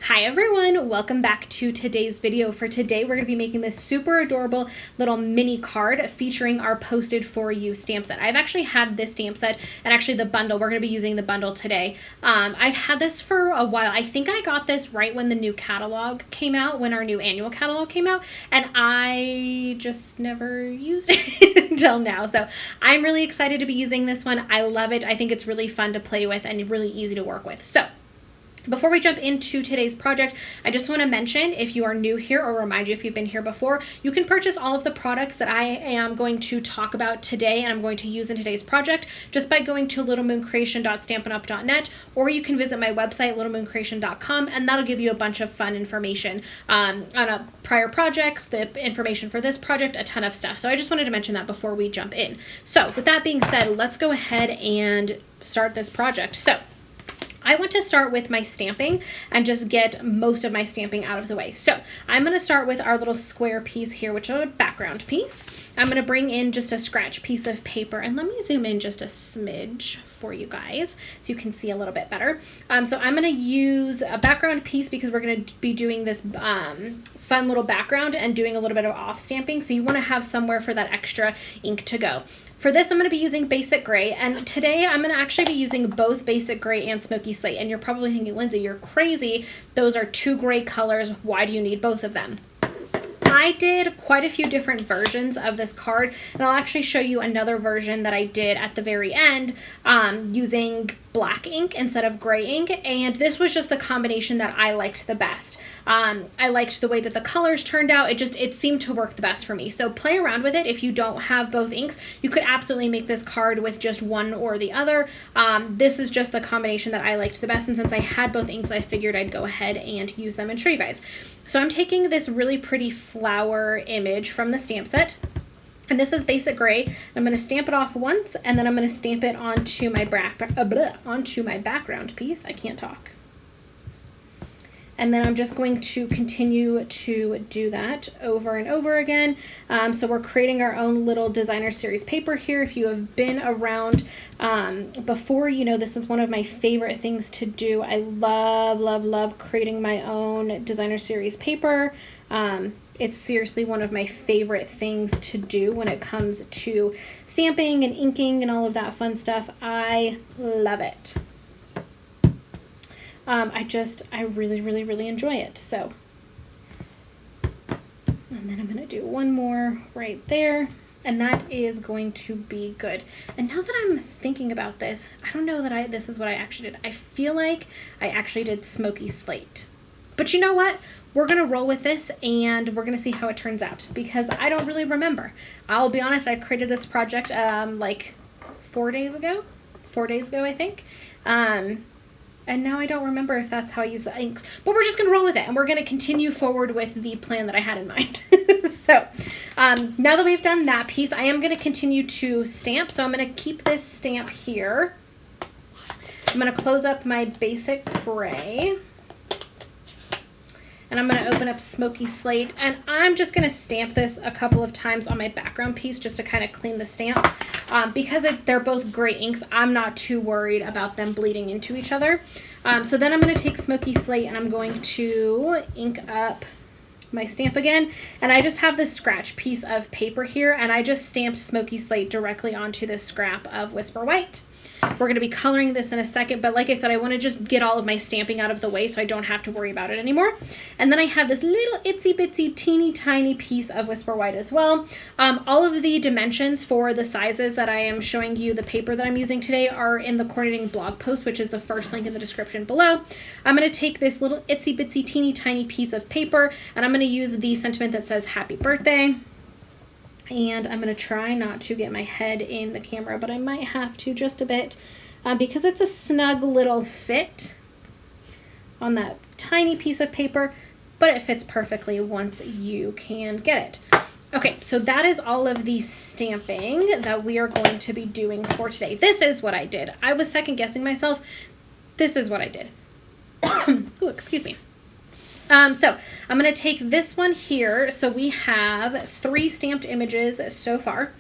Hi everyone, welcome back to today's video. For today, we're going to be making this super adorable little mini card featuring our Posted For You stamp set. I've actually had this stamp set and actually the bundle. We're going to be using the bundle today. I've had this for a while. I think I got this right when the new catalog came out, when our new annual catalog came out, and I just never used it until now. So I'm really excited to be using this one. I love it. I think it's really fun to play with and really easy to work with. So before we jump into today's project, I just want to mention, if you are new here, or remind you if you've been here before, you can purchase all of the products that I am going to talk about today and I'm going to use in today's project just by going to littlemooncreation.stampinup.net, or you can visit my website, littlemooncreation.com, and that'll give you a bunch of fun information on prior projects, the information for this project, a ton of stuff. So I just wanted to mention that before we jump in. So with that being said, let's go ahead and start this project. So I want to start with my stamping and just get most of my stamping out of the way. So I'm going to start with our little square piece here, which is a background piece. I'm going to bring in just a scratch piece of paper, and let me zoom in just a smidge for you guys so you can see a little bit better. So I'm going to use a background piece because we're going to be doing this fun little background and doing a little bit of off stamping. So you want to have somewhere for that extra ink to go. For this, I'm going to be using Basic Gray, and today I'm going to actually be using both Basic Gray and Smoky Slate. And you're probably thinking, Lindsay, you're crazy. Those are two gray colors. Why do you need both of them? I did quite a few different versions of this card, and I'll actually show you another version that I did at the very end using black ink instead of gray ink, and this was just the combination that I liked the best. I liked the way that the colors turned out. It seemed to work the best for me. So play around with it. If you don't have both inks, you could absolutely make this card with just one or the other. This is just the combination that I liked the best, and since I had both inks, I figured I'd go ahead and use them and show you guys. So I'm taking this really pretty flower image from the stamp set, and this is Basic Gray. I'm going to stamp it off once, and then I'm going to stamp it onto my background piece. I can't talk. And then I'm just going to continue to do that over and over again. So we're creating our own little designer series paper here. If you have been around before, you know this is one of my favorite things to do. I love, love, love creating my own designer series paper. It's seriously one of my favorite things to do when it comes to stamping and inking and all of that fun stuff. I love it. I really, really, really enjoy it. So, and then I'm going to do one more right there, and that is going to be good. And now that I'm thinking about this, I don't know that this is what I actually did. I feel like I actually did Smoky Slate. But you know what? We're going to roll with this, and we're going to see how it turns out, because I don't really remember. I'll be honest, I created this project like 4 days ago. 4 days ago, I think. And now I don't remember if that's how I use the inks. But we're just going to roll with it, and we're going to continue forward with the plan that I had in mind. So, now that we've done that piece, I am going to continue to stamp. So I'm going to keep this stamp here. I'm going to close up my Basic Gray. And I'm going to open up Smoky Slate, and I'm just going to stamp this a couple of times on my background piece just to kind of clean the stamp. Because they're both gray inks, I'm not too worried about them bleeding into each other. So then I'm going to take Smoky Slate, and I'm going to ink up my stamp again, and I just have this scratch piece of paper here, and I just stamped Smoky Slate directly onto this scrap of Whisper White. We're going to be coloring this in a second, but like I said, I want to just get all of my stamping out of the way so I don't have to worry about it anymore. And then I have this little itsy bitsy teeny tiny piece of Whisper White as well. All of the dimensions for the sizes that I am showing you, the paper that I'm using today, are in the coordinating blog post, which is the first link in the description below. I'm going to take this little itsy bitsy teeny tiny piece of paper, and I'm going to use the sentiment that says happy birthday. And I'm going to try not to get my head in the camera, but I might have to just a bit because it's a snug little fit on that tiny piece of paper, but it fits perfectly once you can get it. Okay, so that is all of the stamping that we are going to be doing for today. This is what I did. I was second guessing myself. This is what I did. Ooh, excuse me. So I'm going to take this one here. So we have 3 stamped images so far.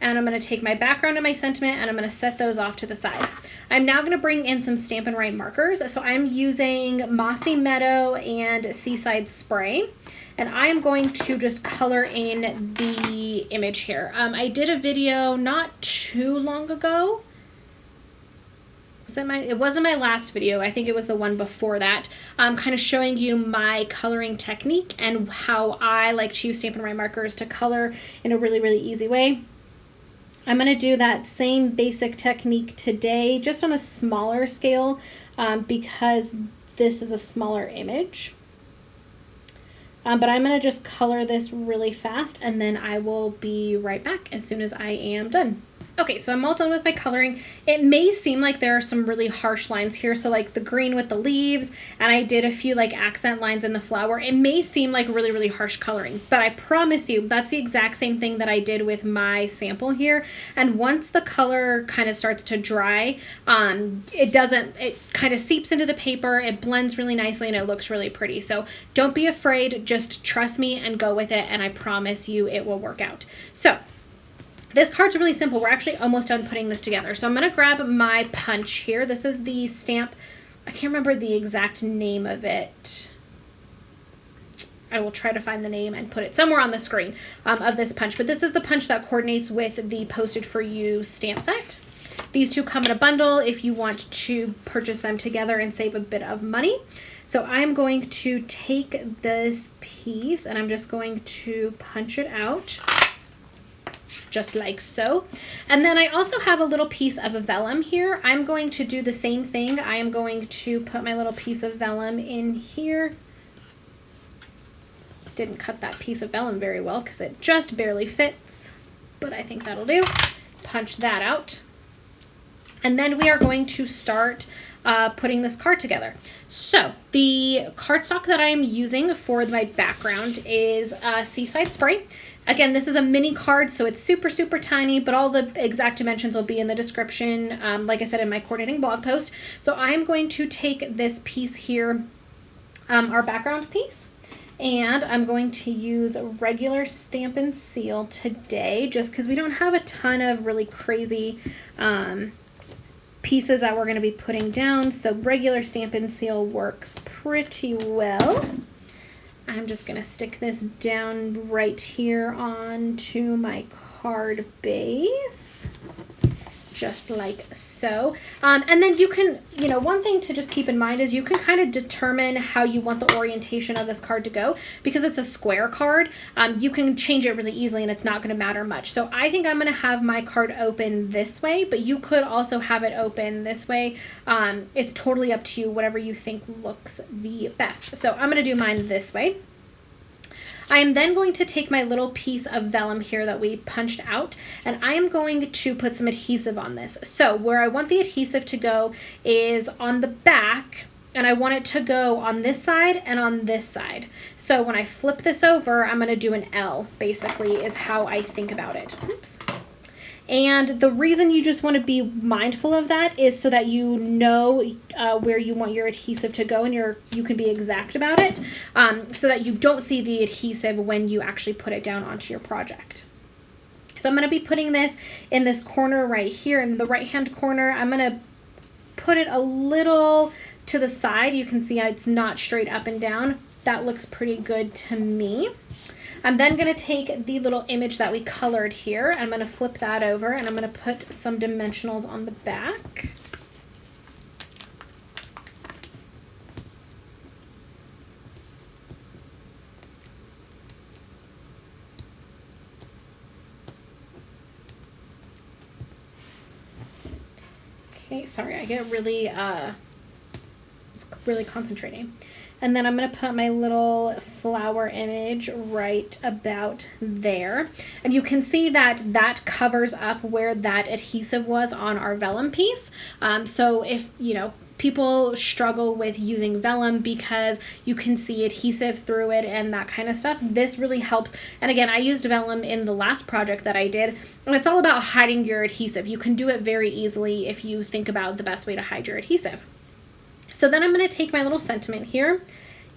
and I'm going to take my background and my sentiment, and I'm going to set those off to the side. I'm now going to bring in some Stampin' Right markers. So I'm using Mossy Meadow and Seaside Spray, and I am going to just color in the image here. I did a video not too long ago. It wasn't my last video. I think it was the one before that. Kind of showing you my coloring technique and how I like to use Stampin' Right markers to color in a really, really easy way. I'm going to do that same basic technique today, just on a smaller scale, because this is a smaller image. But I'm going to just color this really fast, and then I will be right back as soon as I am done. Okay, so I'm all done with my coloring. It may seem like there are some really harsh lines here, so like the green with the leaves, and I did a few like accent lines in the flower. It may seem like really, really harsh coloring, but I promise you that's the exact same thing that I did with my sample here. And once the color kind of starts to dry, it kind of seeps into the paper, it blends really nicely, and it looks really pretty. So don't be afraid, just trust me and go with it, and I promise you it will work out. So this card's really simple. We're actually almost done putting this together. So I'm going to grab my punch here. This is the stamp. I can't remember the exact name of it. I will try to find the name and put it somewhere on the screen of this punch. But this is the punch that coordinates with the Posted For You stamp set. These two come in a bundle if you want to purchase them together and save a bit of money. So I'm going to take this piece and I'm just going to punch it out, just like so. And then I also have a little piece of vellum here. I'm going to do the same thing. I am going to put my little piece of vellum in here. Didn't cut that piece of vellum very well because it just barely fits, but I think that'll do. Punch that out. And then we are going to start putting this card together. So the cardstock that I am using for my background is Seaside Spray. Again, this is a mini card, so it's super, super tiny, but all the exact dimensions will be in the description, like I said, in my coordinating blog post. So I'm going to take this piece here, our background piece, and I'm going to use a regular Stampin' Seal today, just because we don't have a ton of really crazy pieces that we're going to be putting down, so regular Stampin' Seal works pretty well. I'm just going to stick this down right here onto my card base, just like so. And then you can, one thing to just keep in mind is you can kind of determine how you want the orientation of this card to go. Because it's a square card, you can change it really easily and it's not going to matter much. So I think I'm going to have my card open this way, but you could also have it open this way. It's totally up to you, whatever you think looks the best. So I'm going to do mine this way. I am then going to take my little piece of vellum here that we punched out, and I am going to put some adhesive on this. So where I want the adhesive to go is on the back, and I want it to go on this side and on this side. So when I flip this over, I'm going to do an L, basically, is how I think about it. Oops. And the reason you just want to be mindful of that is so that you know where you want your adhesive to go, and you can be exact about it, so that you don't see the adhesive when you actually put it down onto your project. So I'm going to be putting this in this corner right here in the right hand corner. I'm going to put it a little to the side. You can see it's not straight up and down. That looks pretty good to me. I'm then going to take the little image that we colored here. I'm going to flip that over, and I'm going to put some dimensionals on the back. Okay, sorry, I get really concentrating. And then I'm going to put my little flower image right about there. And you can see that that covers up where that adhesive was on our vellum piece. So if, people struggle with using vellum because you can see adhesive through it and that kind of stuff, this really helps. And again, I used vellum in the last project that I did, and it's all about hiding your adhesive. You can do it very easily if you think about the best way to hide your adhesive. So then I'm going to take my little sentiment here,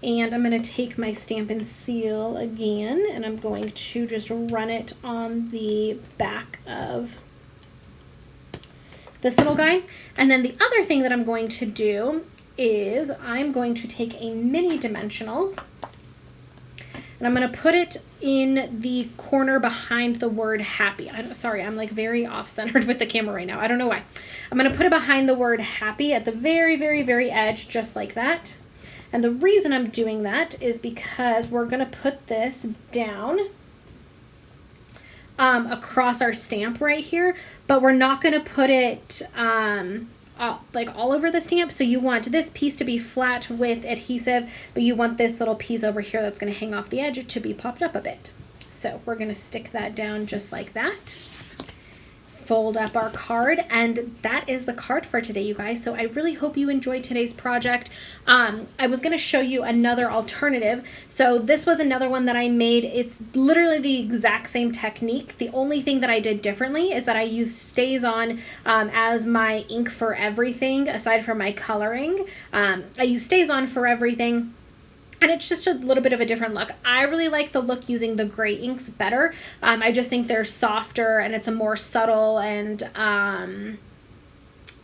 And I'm going to take my Stampin' Seal again, and I'm going to just run it on the back of this little guy. And then the other thing that I'm going to do is I'm going to take a mini dimensional, and I'm going to put it in the corner behind the word happy. Sorry, I'm like very off-centered with the camera right now. I don't know why. I'm going to put it behind the word happy at the very, very, very edge, just like that. And the reason I'm doing that is because we're going to put this down across our stamp right here, but we're not going to put it like all over the stamp. So you want this piece to be flat with adhesive, but you want this little piece over here that's going to hang off the edge to be popped up a bit. So we're going to stick that down just like that. Fold up our card, and that is the card for today, you guys. So I really hope you enjoyed today's project. I was going to show you another alternative. So this was another one that I made. It's literally the exact same technique. The only thing that I did differently is that I used StazOn as my ink for everything aside from my coloring. I use StazOn for everything. And it's just a little bit of a different look. I really like the look using the gray inks better. I just think they're softer and it's a more subtle and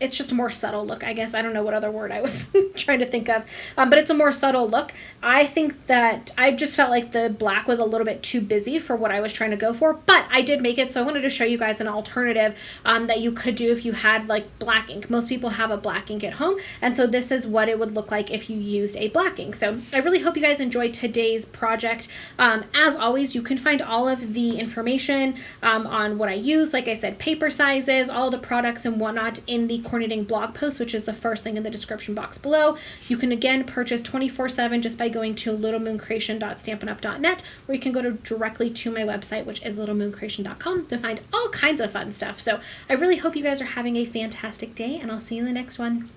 it's just a more subtle look, I guess. I don't know what other word I was trying to think of, but it's a more subtle look. I think that I just felt like the black was a little bit too busy for what I was trying to go for, but I did make it, so I wanted to show you guys an alternative that you could do if you had like black ink. Most people have a black ink at home, and so this is what it would look like if you used a black ink. So I really hope you guys enjoyed today's project. As always, you can find all of the information on what I use, like I said, paper sizes, all the products and whatnot in the Core Knitting blog post, which is the first link in the description box below. You can again purchase 24/7 just by going to littlemooncreation.stampinup.net, or you can go directly to my website, which is littlemooncreation.com, to find all kinds of fun stuff. So I really hope you guys are having a fantastic day, and I'll see you in the next one.